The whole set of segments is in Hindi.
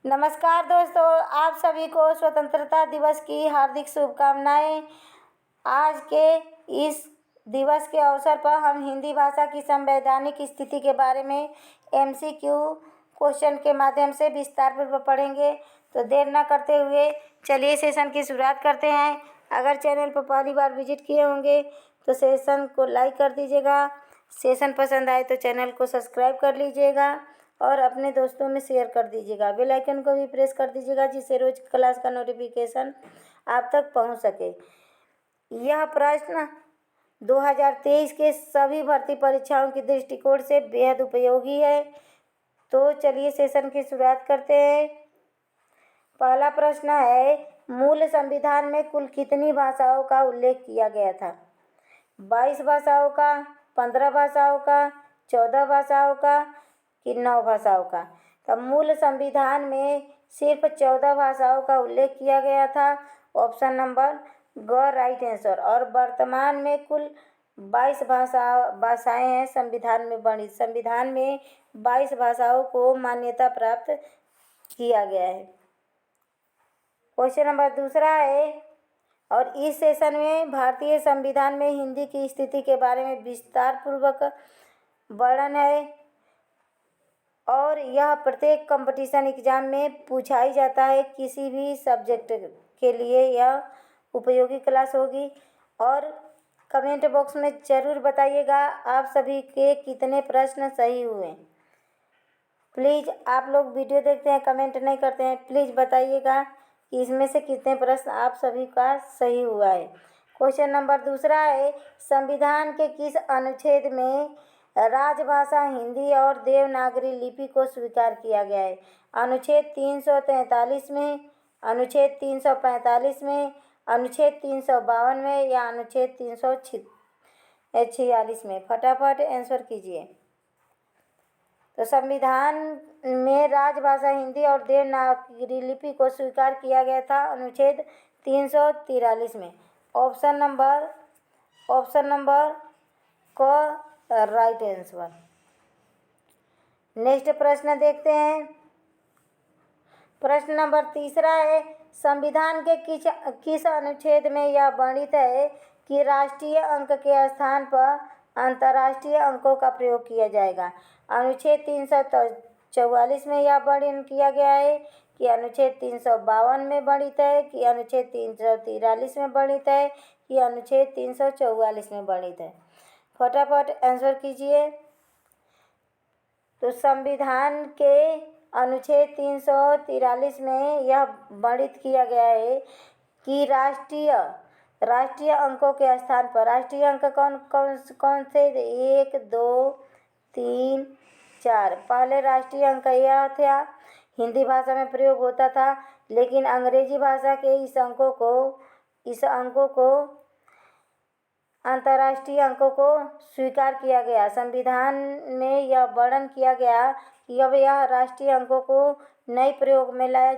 नमस्कार दोस्तों, आप सभी को स्वतंत्रता दिवस की हार्दिक शुभकामनाएं। आज के इस दिवस के अवसर पर हम हिंदी भाषा की संवैधानिक स्थिति के बारे में एमसीक्यू क्वेश्चन के माध्यम से विस्तार पूर्वक पढ़ेंगे। तो देर न करते हुए चलिए सेशन की शुरुआत करते हैं। अगर चैनल पर पहली बार विजिट किए होंगे तो सेशन को लाइक कर दीजिएगा। सेशन पसंद आए तो चैनल को सब्सक्राइब कर लीजिएगा और अपने दोस्तों में शेयर कर दीजिएगा। बेल आइकन को भी प्रेस कर दीजिएगा जिससे रोज क्लास का नोटिफिकेशन आप तक पहुंच सके। यह प्रश्न 2023 के सभी भर्ती परीक्षाओं के दृष्टिकोण से बेहद उपयोगी है। तो चलिए सेशन की शुरुआत करते हैं। पहला प्रश्न है, मूल संविधान में कुल कितनी भाषाओं का उल्लेख किया गया था? 22 भाषाओं का, 15 भाषाओं का, 14 भाषाओं का कि 9 भाषाओं का? तब मूल संविधान में सिर्फ 14 भाषाओं का उल्लेख किया गया था। ऑप्शन नंबर ग राइट आंसर। और वर्तमान में कुल 22 भाषाएं हैं संविधान में वर्णित। संविधान में 22 भाषाओं को मान्यता प्राप्त किया गया है। क्वेश्चन नंबर दूसरा है, और इस सेशन में भारतीय संविधान में हिंदी की स्थिति के बारे में विस्तार पूर्वक वर्णन है और यह प्रत्येक कंपटीशन एग्जाम में पूछा ही जाता है। किसी भी सब्जेक्ट के लिए यह उपयोगी क्लास होगी। और कमेंट बॉक्स में ज़रूर बताइएगा आप सभी के कितने प्रश्न सही हुए। प्लीज़, आप लोग वीडियो देखते हैं कमेंट नहीं करते हैं, प्लीज़ बताइएगा कि इसमें से कितने प्रश्न आप सभी का सही हुआ है। क्वेश्चन नंबर दूसरा है, संविधान के किस अनुच्छेद में राजभाषा हिंदी और देवनागरी लिपि को स्वीकार किया गया है? अनुच्छेद 343 में, अनुच्छेद 345 में, अनुच्छेद 352 में या अनुच्छेद 346 में? फटाफट आंसर कीजिए। तो संविधान में राजभाषा हिंदी और देवनागरी लिपि को स्वीकार किया गया था अनुच्छेद 343 में। ऑप्शन नंबर क राइट आंसर। नेक्स्ट प्रश्न देखते हैं। प्रश्न नंबर तीसरा है, संविधान के किस अनुच्छेद में यह वर्णित है कि राष्ट्रीय अंक के स्थान पर अंतर्राष्ट्रीय अंकों का प्रयोग किया जाएगा? अनुच्छेद 344 में यह वर्णन किया गया है कि अनुच्छेद 352 में वर्णित है कि अनुच्छेद 343 में वर्णित है कि अनुच्छेद 344 में वर्णित है? फटाफट आंसर कीजिए। तो संविधान के अनुच्छेद 343 में यह वर्णित किया गया है कि राष्ट्रीय अंकों के स्थान पर राष्ट्रीय अंक कौन से? 1, 2, 3, 4। पहले राष्ट्रीय अंक यह था, हिंदी भाषा में प्रयोग होता था, लेकिन अंग्रेजी भाषा के इस अंकों को अंतर्राष्ट्रीय अंकों को स्वीकार किया गया। संविधान में यह वर्णन किया गया कि अब यह राष्ट्रीय अंकों को नए प्रयोग में लाया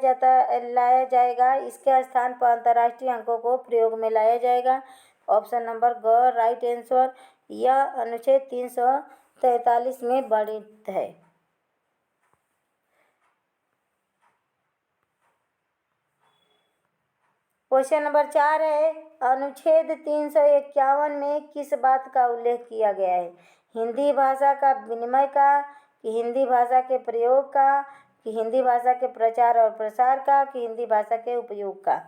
जाएगा। इसके स्थान पर अंतर्राष्ट्रीय अंकों को प्रयोग में लाया जाएगा। ऑप्शन नंबर ग राइट आंसर। यह अनुच्छेद 343 में वर्णित है। क्वेश्चन नंबर 4 है, अनुच्छेद 351 में किस बात का उल्लेख किया गया है? हिंदी भाषा का विनिमय का, कि हिंदी भाषा के प्रयोग का, कि हिंदी भाषा के प्रचार और प्रसार का, कि हिंदी भाषा के उपयोग का?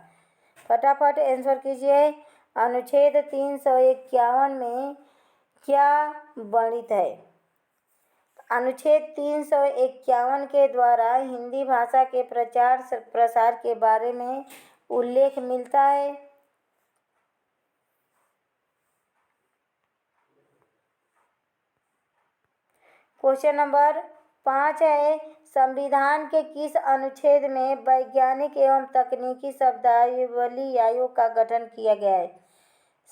फटाफट आंसर कीजिए। अनुच्छेद 351 में क्या वर्णित है? अनुच्छेद 351 के द्वारा हिंदी भाषा के प्रचार प्रसार के बारे में उल्लेख मिलता है। क्वेश्चन नंबर 5 है, संविधान के किस अनुच्छेद में वैज्ञानिक एवं तकनीकी शब्दावली आयोग का गठन किया गया है?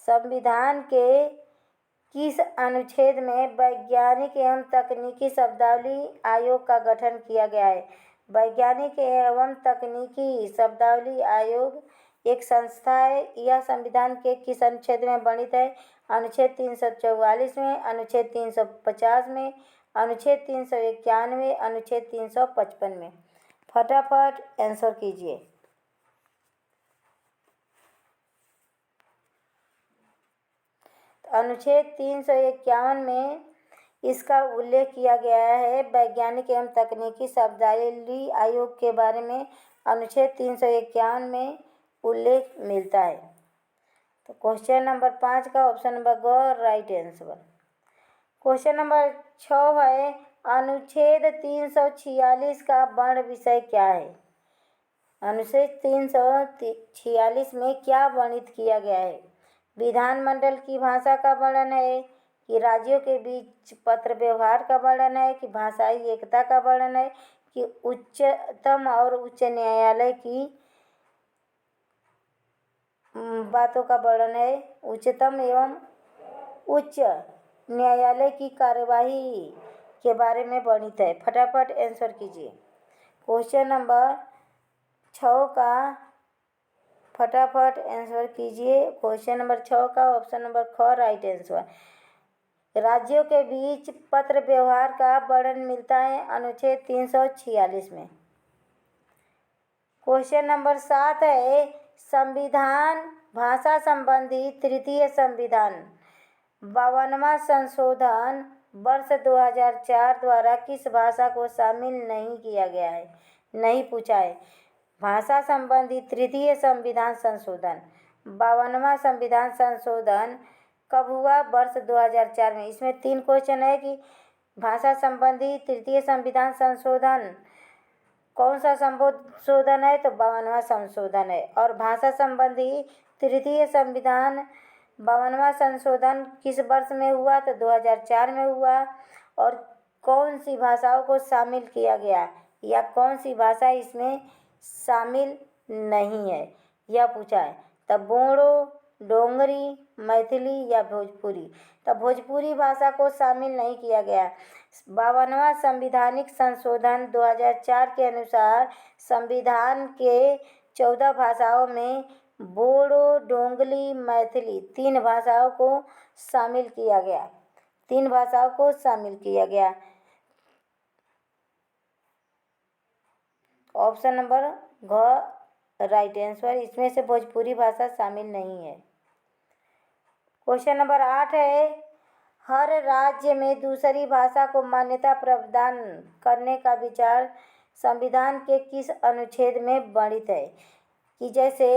संविधान के किस अनुच्छेद में वैज्ञानिक एवं तकनीकी शब्दावली आयोग का गठन किया गया है? वैज्ञानिक एवं तकनीकी शब्दावली आयोग एक संस्था है। यह संविधान के किस अनुच्छेद में वर्णित है? अनुच्छेद 344 में, अनुच्छेद 350 में, अनुच्छेद 391, अनुच्छेद 355 में? फटाफट आंसर कीजिए। अनुच्छेद 351 में इसका उल्लेख किया गया है। वैज्ञानिक एवं तकनीकी शब्दावली आयोग के बारे में अनुच्छेद 351 में उल्लेख मिलता है। तो क्वेश्चन नंबर 5 का ऑप्शन नंबर ग राइट आंसर। क्वेश्चन नंबर 6 है, अनुच्छेद 346 का वर्ण विषय क्या है? अनुच्छेद 346 में क्या वर्णित किया गया है? विधानमंडल की भाषा का वर्णन है कि राज्यों के बीच पत्र व्यवहार का वर्णन है कि भाषाई एकता का वर्णन है कि उच्चतम और उच्च न्यायालय की बातों का वर्णन है? उच्चतम एवं उच्च न्यायालय की कार्यवाही के बारे में वर्णित है। फटाफट आंसर कीजिए। क्वेश्चन नंबर 6 का फटाफट आंसर कीजिए। क्वेश्चन नंबर 6 का ऑप्शन नंबर ख राइट आंसर। राज्यों के बीच पत्र व्यवहार का वर्णन मिलता है अनुच्छेद 346 में। क्वेश्चन नंबर 7 है, संविधान भाषा संबंधी तृतीय संविधान 52वां संशोधन वर्ष 2004 द्वारा किस भाषा को शामिल नहीं किया गया है? नहीं पूछा है। भाषा संबंधी तृतीय संविधान संशोधन 52वां संविधान संशोधन कब हुआ? वर्ष 2004 में। इसमें 3 क्वेश्चन है कि भाषा संबंधी तृतीय संविधान संशोधन कौन सा संशोधन है? तो 52वां संशोधन है। और भाषा संबंधी तृतीय संविधान 52वां संशोधन किस वर्ष में हुआ? तो 2004 में हुआ। और कौन सी भाषाओं को शामिल किया गया या कौन सी भाषा इसमें शामिल नहीं है, यह पूछा है। तब बोडो, डोंगरी, मैथिली या भोजपुरी? तब भोजपुरी भाषा को शामिल नहीं किया गया। 52वां संविधानिक संशोधन 2004 के अनुसार संविधान के 14 भाषाओं में बोडो, डोंगरी, मैथिली 3 भाषाओं को शामिल किया गया। 3 भाषाओं को शामिल किया गया। ऑप्शन नंबर घ राइट आंसर। इसमें से भोजपुरी भाषा शामिल नहीं है। क्वेश्चन नंबर 8 है, हर राज्य में दूसरी भाषा को मान्यता प्रदान करने का विचार संविधान के किस अनुच्छेद में वर्णित है? कि जैसे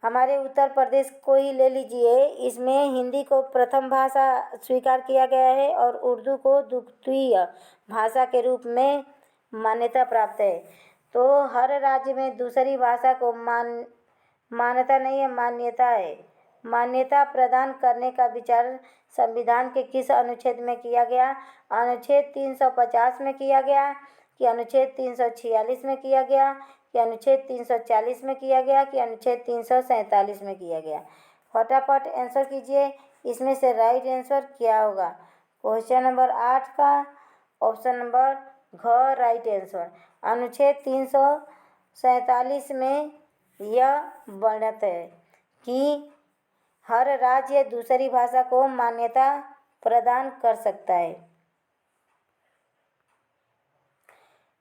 हमारे उत्तर प्रदेश को ही ले लीजिए, इसमें हिंदी को प्रथम भाषा स्वीकार किया गया है और उर्दू को द्वितीय भाषा के रूप में मान्यता प्राप्त है। तो हर राज्य में दूसरी भाषा को मान्यता नहीं है, मान्यता है। मान्यता प्रदान करने का विचार संविधान के किस अनुच्छेद में किया गया? अनुच्छेद 350 में किया गया कि अनुच्छेद 346 में किया गया कि अनुच्छेद 340 में किया गया कि अनुच्छेद 347 में किया गया? फटाफट आंसर कीजिए। इसमें से राइट आंसर क्या होगा? क्वेश्चन नंबर 8 का ऑप्शन नंबर घ राइट आंसर। अनुच्छेद 347 में यह वर्णित है कि हर राज्य दूसरी भाषा को मान्यता प्रदान कर सकता है।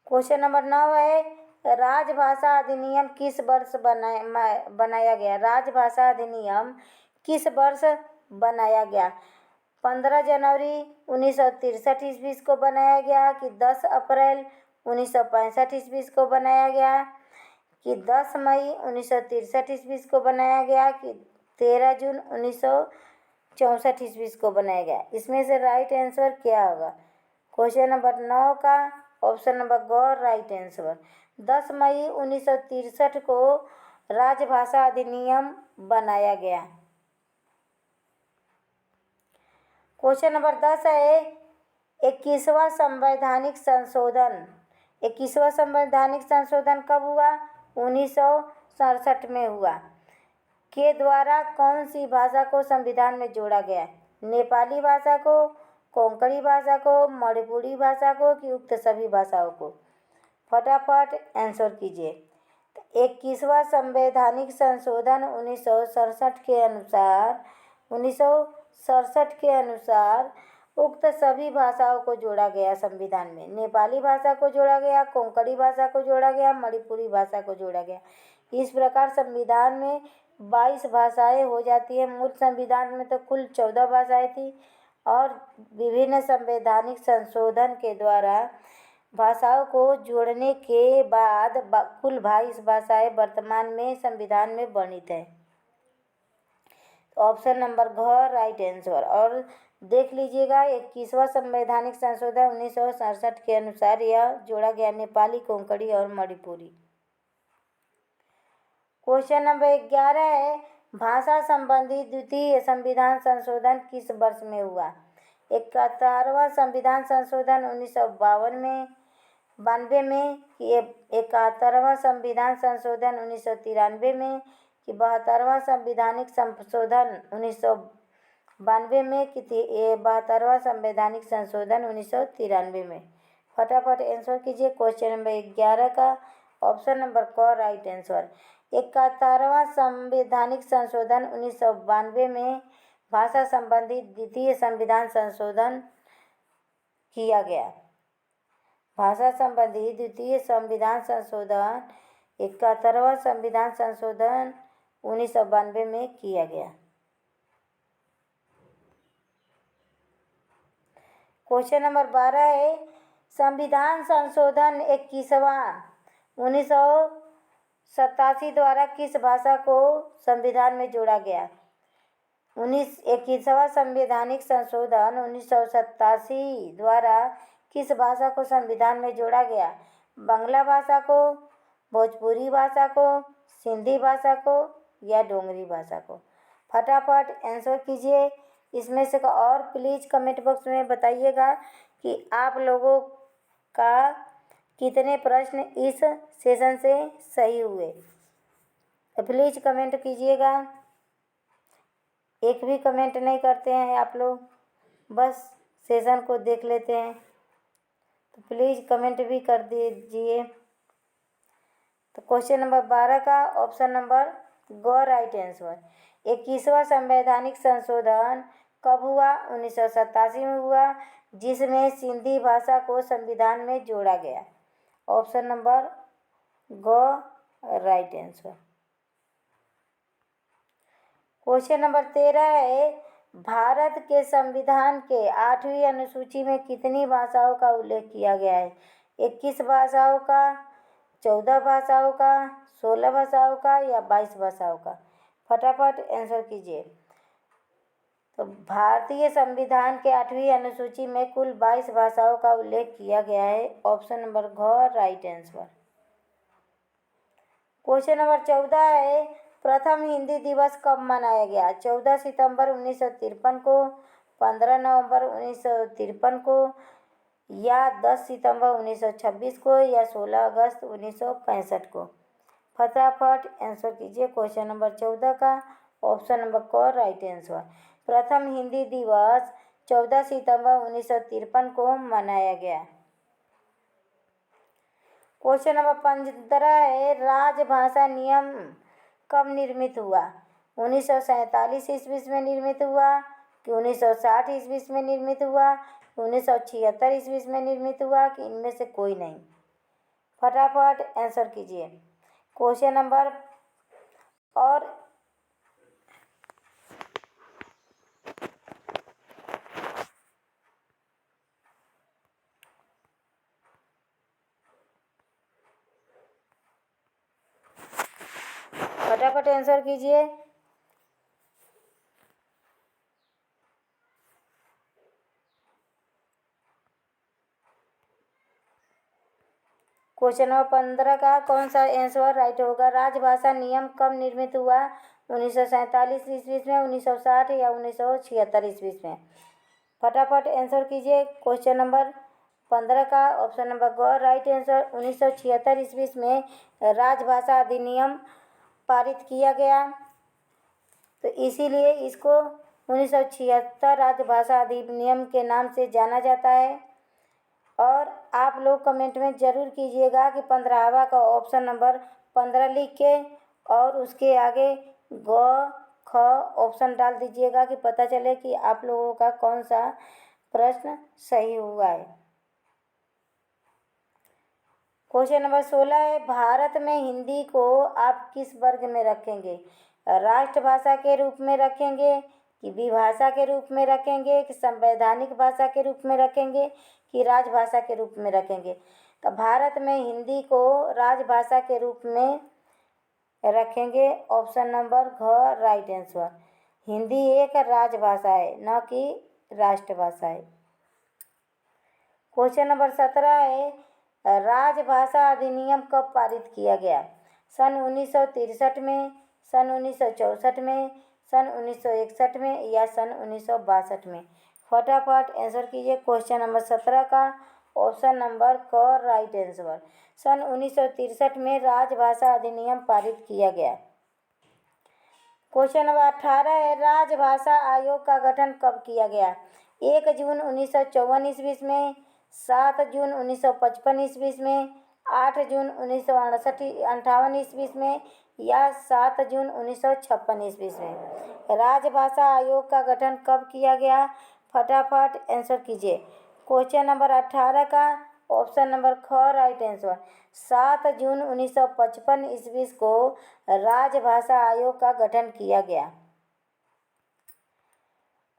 क्वेश्चन नंबर 9 है, राजभाषा अधिनियम किस वर्ष बनाया गया? राजभाषा अधिनियम किस वर्ष बनाया गया? 15 जनवरी 1963 ईस्वी को बनाया गया कि 10 अप्रैल 1965 ईस्वी को बनाया गया कि 10 मई 1963 ईस्वी को बनाया गया कि 13 जून 1964 ईस्वी को बनाया गया? इसमें से राइट आंसर क्या होगा? क्वेश्चन नंबर 9 का ऑप्शन नंबर ग राइट आंसर। 10 मई 1963 को राजभाषा अधिनियम बनाया गया। क्वेश्चन नंबर 10 है, 21वां संवैधानिक संशोधन 21वां संवैधानिक संशोधन कब हुआ? 1967 में हुआ। के द्वारा कौन सी भाषा को संविधान में जोड़ा गया? नेपाली भाषा को, कोंकणी भाषा को, मणिपुरी भाषा को कि उक्त सभी भाषाओं को? फटाफट आंसर कीजिए। 21वां संवैधानिक संशोधन 1967 के अनुसार उक्त सभी भाषाओं को जोड़ा गया संविधान में। नेपाली भाषा को जोड़ा गया, कोंकणी भाषा को जोड़ा गया, मणिपुरी भाषा को जोड़ा गया। इस प्रकार संविधान में 22 भाषाएं हो जाती है। मूल संविधान में तो कुल 14 भाषाएं थी और विभिन्न संवैधानिक संशोधन के द्वारा भाषाओं को जोड़ने के बाद कुल 22 भाषाएं वर्तमान में संविधान में वर्णित है। ऑप्शन नंबर घ राइट आंसर। और देख लीजिएगा 21वां संवैधानिक संशोधन 1967 के अनुसार यह जोड़ा गया नेपाली, कोंकणी और मणिपुरी। क्वेश्चन नंबर 11 है, भाषा संबंधी द्वितीय संविधान संशोधन किस वर्ष में हुआ? 71वां संविधान संशोधन 1952 में, 92 में, कि 71वां संविधान संशोधन 1993 में, कि 72वां संवैधानिक संशोधन 1992 में, कि 72वां संवैधानिक संशोधन 1993 में। फटाफट आंसर कीजिए क्वेश्चन नंबर 11 का। ऑप्शन नंबर क राइट आंसर। 71वां संवैधानिक संशोधन 1992 में भाषा संबंधी द्वितीय संविधान संशोधन किया गया। भाषा संबंधी द्वितीय संविधान संशोधन 71वां संविधान संशोधन 1992 में किया गया। क्वेश्चन नंबर 12 है, संविधान संशोधन 21वां 1987 द्वारा किस भाषा को संविधान में जोड़ा गया? 21वां संवैधानिक संशोधन 1987 द्वारा किस भाषा को संविधान में जोड़ा गया? बांग्ला भाषा को, भोजपुरी भाषा को, सिंधी भाषा को या डोगरी भाषा को? फटाफट आंसर कीजिए इसमें से। और प्लीज़ कमेंट बॉक्स में बताइएगा कि आप लोगों का कितने प्रश्न इस सेशन से सही हुए। तो प्लीज़ कमेंट कीजिएगा। एक भी कमेंट नहीं करते हैं आप लोग, बस सेशन को देख लेते हैं। तो प्लीज़ कमेंट भी कर दीजिए। तो क्वेश्चन नंबर 12 का ऑप्शन नंबर ग राइट आंसर। 21वां संवैधानिक संशोधन कब हुआ? 1987 में हुआ, जिसमें सिंधी भाषा को संविधान में जोड़ा गया। ऑप्शन नंबर ग राइट आंसर। क्वेश्चन नंबर 13 है, भारत के संविधान के 8वीं अनुसूची में कितनी भाषाओं का उल्लेख किया गया है? 21 भाषाओं का, 14 भाषाओं का, 16 भाषाओं का या 22 भाषाओं का? फटाफट आंसर कीजिए। तो भारतीय संविधान के 8वीं अनुसूची में कुल 22 भाषाओं का उल्लेख किया गया है। ऑप्शन नंबर घ राइट आंसर। क्वेश्चन नंबर 14 है, प्रथम हिंदी दिवस कब मनाया गया? 14 सितंबर 1953 को, 15 नवंबर 1953 को या 10 सितंबर 1926 को या 16 अगस्त 1965 को? फटाफट आंसर कीजिए क्वेश्चन नंबर 14 का। ऑप्शन नंबर क राइट आंसर। प्रथम हिंदी दिवस 14 सितंबर 1953 को मनाया गया। क्वेश्चन नंबर 15 है, राजभाषा नियम कब निर्मित हुआ? 1947 ईस्वी में निर्मित हुआ, कि 1960 ईस्वी में निर्मित हुआ, 1976 ईस्वी में निर्मित हुआ, कि इनमें से कोई नहीं? फटाफट आंसर कीजिए क्वेश्चन नंबर। और फटाफट आंसर कीजिए। क्वेश्चन नंबर 15 का कौन सा आंसर राइट होगा? राजभाषा नियम कब निर्मित हुआ? 1947 ईस्वी में, 1960 या 1976 ईस्वी में? फटाफट आंसर कीजिए क्वेश्चन नंबर 15 का। ऑप्शन नंबर ग राइट आंसर। 1976 ईस्वी में राजभाषा अधिनियम पारित किया गया, तो इसीलिए इसको 1976 राजभाषा अधिनियम के नाम से जाना जाता है। और आप लोग कमेंट में ज़रूर कीजिएगा कि 15वां का ऑप्शन नंबर 15 लिख के और उसके आगे ग ख ऑप्शन डाल दीजिएगा कि पता चले कि आप लोगों का कौन सा प्रश्न सही हुआ है। क्वेश्चन नंबर 16 है, भारत में हिंदी को आप किस वर्ग में रखेंगे? राष्ट्रभाषा के रूप में रखेंगे कि विभाषा के रूप में रखेंगे कि संवैधानिक भाषा के रूप में रखेंगे कि राजभाषा के रूप में रखेंगे? तो भारत में हिंदी को राजभाषा के रूप में रखेंगे। ऑप्शन नंबर घ राइट आंसर। हिंदी एक राजभाषा है, न कि राष्ट्रभाषा है। क्वेश्चन नंबर 17 है, राजभाषा अधिनियम कब पारित किया गया? सन 1963 में, सन 1964 में, सन 1961 में या सन 1962 में? फटाफट आंसर कीजिए क्वेश्चन नंबर 17 का। ऑप्शन नंबर क राइट आंसर। सन 1963 में राजभाषा अधिनियम पारित किया गया। क्वेश्चन नंबर 18 है, राजभाषा आयोग का गठन कब किया गया? 1 जून 1954 ईस्वी में, 7 जून 1955 ईस्वी में, 8 जून 1958 ईस्वी में या 7 जून 1956 ईस्वी में? राजभाषा आयोग का गठन कब किया गया? फटाफट आंसर कीजिए क्वेश्चन नंबर 18 का। ऑप्शन नंबर ख राइट आंसर। 7 जून 1955 ईस्वी को राजभाषा आयोग का गठन किया गया।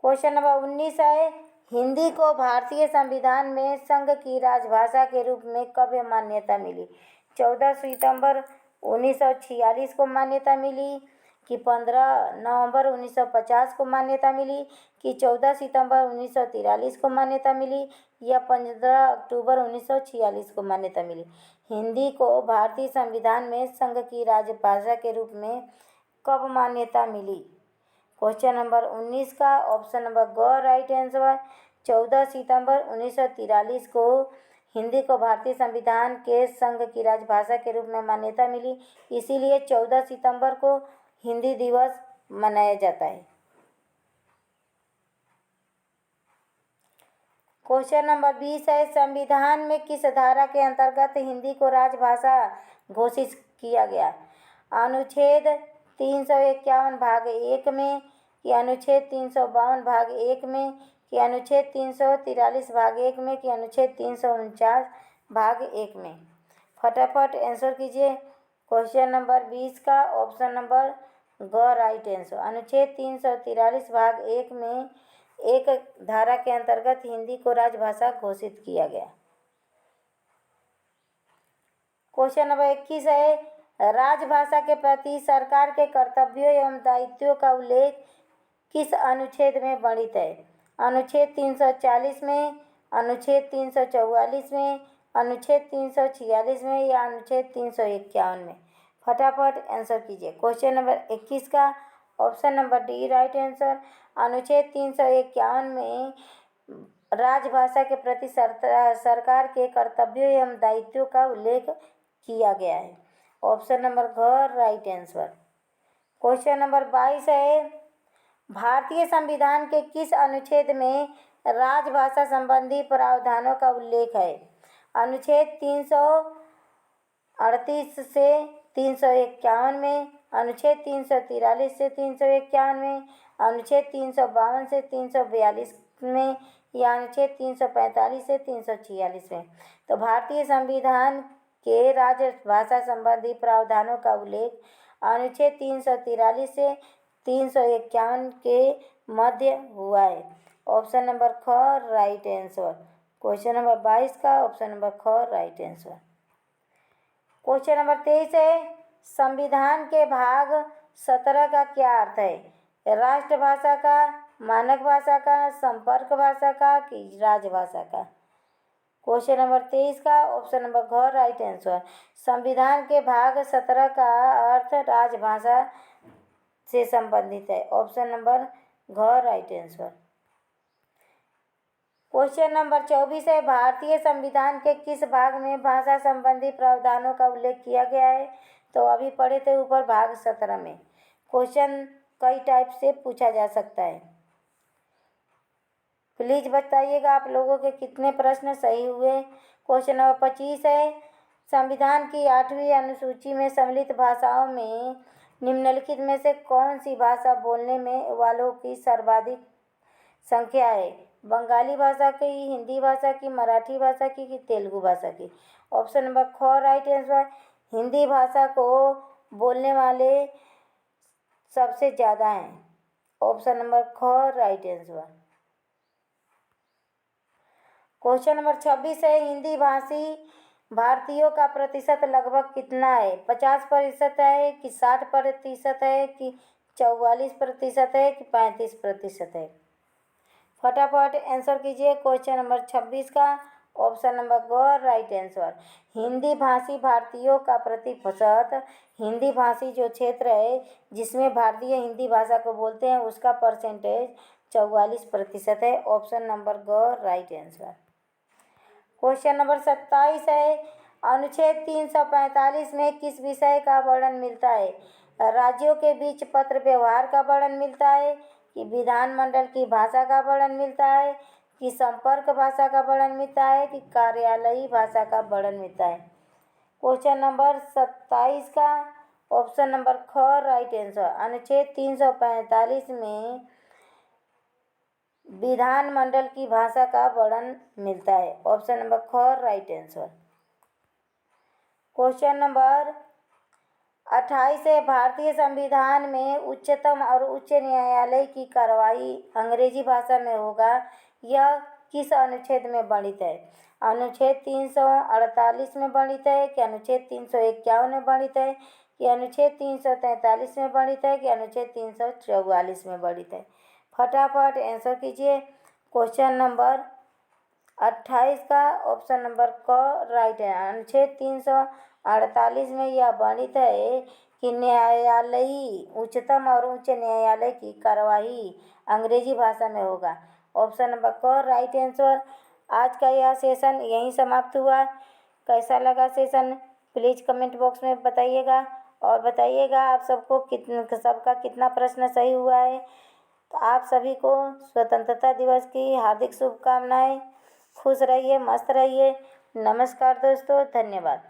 क्वेश्चन नंबर 19 है, हिंदी को भारतीय संविधान में संघ की राजभाषा के रूप में कब मान्यता मिली? 14 सितंबर 1946 को मान्यता मिली कि 15 नवंबर 1950 को मान्यता मिली कि 14 सितंबर 1943 को मान्यता मिली या 15 अक्टूबर 1946 को मान्यता मिली? हिंदी को भारतीय संविधान में संघ की राजभाषा के रूप में कब मान्यता मिली? क्वेश्चन नंबर 19 का ऑप्शन नंबर ग राइट आंसर। 14 सितंबर 1943 को हिंदी को भारतीय संविधान के संघ की राजभाषा के रूप में मान्यता मिली, इसीलिए 14 सितंबर को हिंदी दिवस मनाया जाता है। क्वेश्चन नंबर 20 है, संविधान में किस धारा के अंतर्गत हिंदी को राजभाषा घोषित किया गया? अनुच्छेद 351 भाग 1 में कि अनुच्छेद 352 भाग 1 में कि अनुच्छेद 343 भाग 1 में कि अनुच्छेद 349 भाग 1 में? फटाफट आंसर कीजिए क्वेश्चन नंबर 20 का। ऑप्शन नंबर ग राइट आंसर। अनुच्छेद 343 भाग 1 में एक धारा के अंतर्गत हिंदी को राजभाषा घोषित किया गया। क्वेश्चन नंबर 21 है, राजभाषा के प्रति सरकार के कर्तव्यों एवं दायित्वों का उल्लेख किस अनुच्छेद में वर्णित है? अनुच्छेद 340 में, अनुच्छेद 344 में, अनुच्छेद 346 में या अनुच्छेद 351 में? फटाफट आंसर कीजिए क्वेश्चन नंबर 21 का। Option number D right answer. अनुच्छेद 351 में राजभाषा के प्रति सरकार के कर्तव्यों एवं दायित्वों का उल्लेख किया गया है। ऑप्शन नंबर घ राइट आंसर। क्वेश्चन नंबर 22 है, भारतीय संविधान के किस अनुच्छेद में राजभाषा संबंधी प्रावधानों का उल्लेख है? अनुच्छेद 338 से 351 में, अनुच्छेद 343 से 351 में, अनुच्छेद 352 से 342 में या अनुच्छेद 345 से 346 में? तो भारतीय संविधान के राजभाषा संबंधी प्रावधानों का उल्लेख अनुच्छेद 343 से 351 के मध्य हुआ है। ऑप्शन नंबर ख राइट आंसर। क्वेश्चन नंबर 22 का ऑप्शन नंबर ख राइट आंसर। क्वेश्चन नंबर 23 है, संविधान के भाग 17 का क्या अर्थ है? राष्ट्रभाषा का, मानक भाषा का, संपर्क भाषा का कि राजभाषा का? क्वेश्चन नंबर 23 का ऑप्शन नंबर घ राइट आंसर। संविधान के भाग 17 का अर्थ राजभाषा से संबंधित है। ऑप्शन नंबर घ राइट आंसर। क्वेश्चन नंबर 24 है, भारतीय संविधान के किस भाग में भाषा संबंधी प्रावधानों का उल्लेख किया गया है? तो अभी पढ़े थे ऊपर भाग 17 में। क्वेश्चन कई टाइप से पूछा जा सकता है। प्लीज बताइएगा आप लोगों के कितने प्रश्न सही हुए। क्वेश्चन नंबर 25 है, संविधान की 8वीं अनुसूची में सम्मिलित भाषाओं में निम्नलिखित में से कौन सी भाषा बोलने में वालों की सर्वाधिक संख्या है? बंगाली भाषा की, हिंदी भाषा की, मराठी भाषा की कि तेलुगु भाषा की। ऑप्शन नंबर ख राइट आंसर। हिंदी भाषा को बोलने वाले सबसे ज़्यादा हैं। ऑप्शन नंबर ख राइट आंसर। क्वेश्चन नंबर 26 है, हिंदी भाषी भारतीयों का प्रतिशत लगभग कितना है? 50% है कि 60% है कि 44% है कि 35% है? फटाफट आंसर कीजिए क्वेश्चन नंबर 26 का। ऑप्शन नंबर ग राइट आंसर। हिंदी भाषी भारतीयों का प्रतिशत, हिंदी भाषी जो क्षेत्र है जिसमें भारतीय हिंदी भाषा को बोलते हैं उसका परसेंटेज 44% है। ऑप्शन नंबर ग राइट आंसर। क्वेश्चन नंबर 27 है, अनुच्छेद 345 में किस विषय का वर्णन मिलता है? राज्यों के बीच पत्र व्यवहार का वर्णन मिलता है कि विधानमंडल की भाषा का वर्णन मिलता है कि संपर्क भाषा का वर्णन मिलता है कि कार्यालयी भाषा का वर्णन मिलता है? क्वेश्चन नंबर 27 का ऑप्शन नंबर ख राइट आंसर। अनुच्छेद 345 में विधानमंडल की भाषा का वर्णन मिलता है। ऑप्शन नंबर ख राइट आंसर। क्वेश्चन नंबर 28 है, भारतीय संविधान में उच्चतम और उच्च न्यायालय की कार्यवाही अंग्रेजी भाषा में होगा, यह किस अनुच्छेद में वर्णित है? अनुच्छेद 348 में वर्णित है कि अनुच्छेद 351 में वर्णित है कि अनुच्छेद 343 में वर्णित है कि अनुच्छेद 344 में वर्णित है? फटाफट आंसर कीजिए क्वेश्चन नंबर 28 का। ऑप्शन नंबर क राइट है। अनुच्छेद 348 में यह वर्णित है कि न्यायालयी उच्चतम और उच्च न्यायालय की कार्यवाही अंग्रेजी भाषा में होगा। ऑप्शन नंबर क राइट आंसर। आज का यह सेशन यहीं समाप्त हुआ। कैसा लगा सेशन प्लीज़ कमेंट बॉक्स में बताइएगा और बताइएगा आप सबका कितना प्रश्न सही हुआ है। तो आप सभी को स्वतंत्रता दिवस की हार्दिक शुभकामनाएं। खुश रहिए, मस्त रहिए। नमस्कार दोस्तों, धन्यवाद।